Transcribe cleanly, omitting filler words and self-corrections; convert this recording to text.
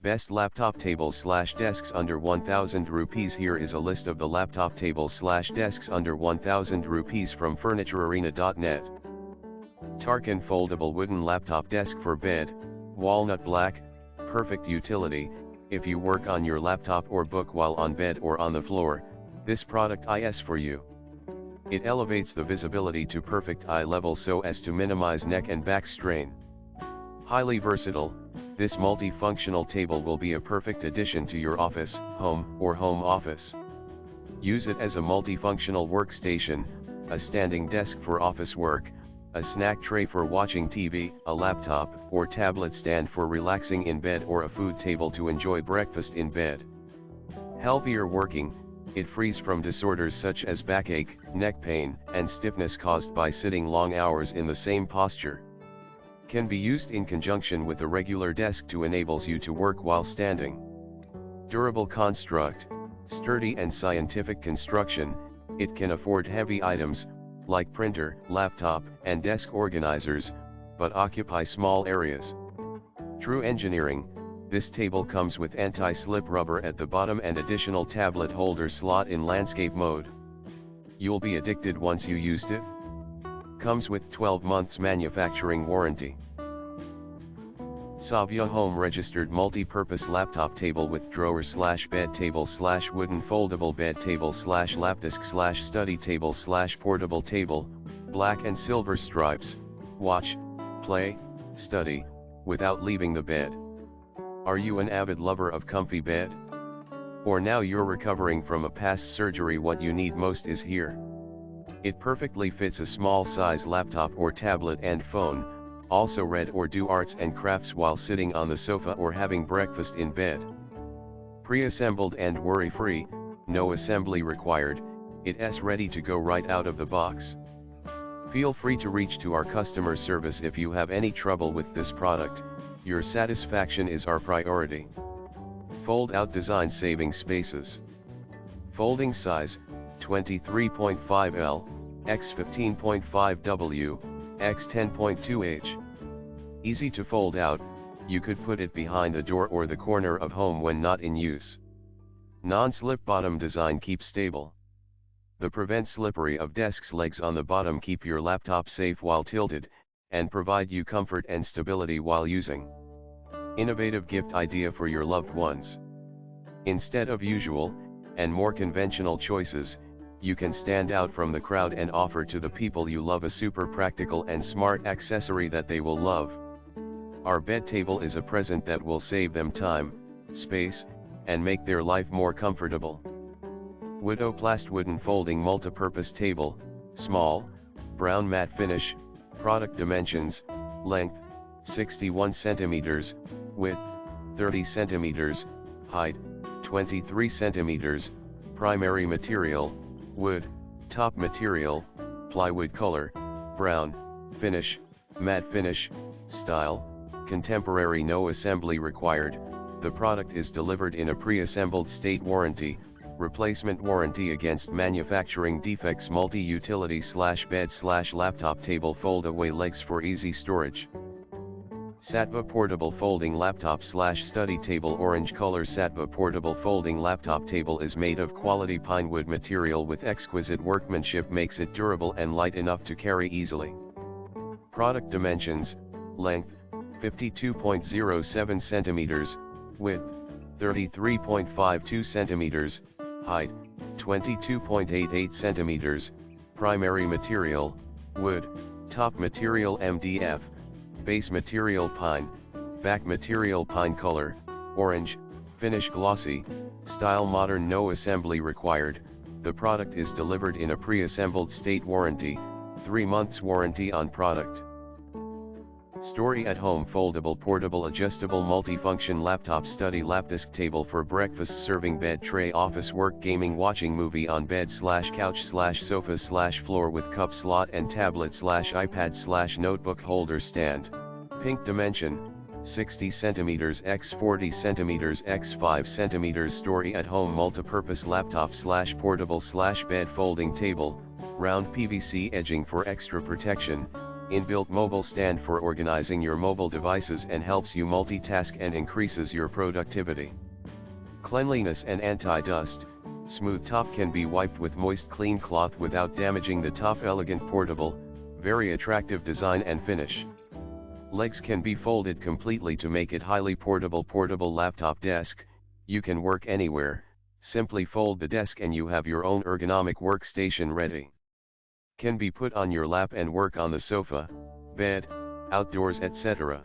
Best laptop tables / desks under 1000 rupees. Here is a list of the laptop tables / desks under 1000 rupees from FurniteArena.net. TARKAN Foldable Wooden Laptop Desk for Bed, Walnut Black, perfect utility. If you work on your laptop or book while on bed or on the floor, this product is for you. It elevates the visibility to perfect eye level so as to minimize neck and back strain. Highly versatile, this multifunctional table will be a perfect addition to your office, home, or home office. Use it as a multifunctional workstation, a standing desk for office work, a snack tray for watching TV, a laptop or tablet stand for relaxing in bed, or a food table to enjoy breakfast in bed. Healthier working, it frees from disorders such as backache, neck pain, and stiffness caused by sitting long hours in the same posture. Can be used in conjunction with a regular desk to enables you to work while standing. Durable construct, sturdy and scientific construction, it can afford heavy items, like printer, laptop, and desk organizers, but occupy small areas. True engineering, this table comes with anti-slip rubber at the bottom and additional tablet holder slot in landscape mode. You'll be addicted once you used it. Comes with 12 months manufacturing warranty. Savya Home Registered Multi-Purpose Laptop Table with Drawer / Bed Table / Wooden Foldable Bed Table / LAPDESK / Study Table / Portable Table, black and silver stripes, watch, play, study, without leaving the bed. Are you an avid lover of comfy bed? Or now you're recovering from a past surgery, what you need most is here. It perfectly fits a small size laptop or tablet and phone, also read or do arts and crafts while sitting on the sofa or having breakfast in bed. Pre-assembled and worry-free, no assembly required, it's ready to go right out of the box. Feel free to reach to our customer service if you have any trouble with this product. Your satisfaction is our priority. Fold out design, saving spaces. Folding size, 23.5 L, x 15.5 W, x 10.2 H. Easy to fold out, you could put it behind the door or the corner of home when not in use. Non-slip bottom design, keep stable. The prevent slippery of desk's legs on the bottom, keep your laptop safe while tilted, and provide you comfort and stability while using. Innovative gift idea for your loved ones. Instead of usual, and more conventional choices, you can stand out from the crowd and offer to the people you love a super practical and smart accessory that they will love. Our bed table is a present that will save them time, space, and make their life more comfortable. Wood-O-Plast Wooden Folding Multipurpose Table, small, brown matte finish, product dimensions, length, 61 cm, width, 30 cm, height, 23 cm, primary material, wood, top material, plywood, color, brown, finish, matte finish, style, contemporary, no assembly required. The product is delivered in a pre-assembled state, warranty, replacement warranty against manufacturing defects, multi-utility / bed / laptop table, fold away legs for easy storage. Sattva Portable Folding Laptop / Study Table, orange color. Sattva Portable Folding Laptop Table is made of quality pine wood material with exquisite workmanship, makes it durable and light enough to carry easily. Product dimensions, length, 52.07 cm, width, 33.52 cm, height, 22.88 cm, primary material, wood, top material MDF, base material pine, back material pine, color, orange, finish glossy, style modern, no assembly required. The product is delivered in a pre-assembled state, warranty, 3 months warranty on product. Story at home foldable portable adjustable multifunction laptop study lapdesk table for breakfast serving bed tray office work gaming watching movie on bed / couch / sofa / floor with cup slot and tablet / iPad / notebook holder stand. Pink dimension, 60 cm x 40 cm x 5 cm. Story at home multipurpose laptop / portable / bed folding table, round PVC edging for extra protection, Inbuilt mobile stand for organizing your mobile devices and helps you multitask and increases your productivity. Cleanliness and anti-dust. Smooth top can be wiped with moist clean cloth without damaging the top. Elegant portable, very attractive design and finish. Legs can be folded completely to make it highly portable. Portable laptop desk, you can work anywhere, simply fold the desk and you have your own ergonomic workstation ready. Can be put on your lap and work on the sofa, bed, outdoors, etc.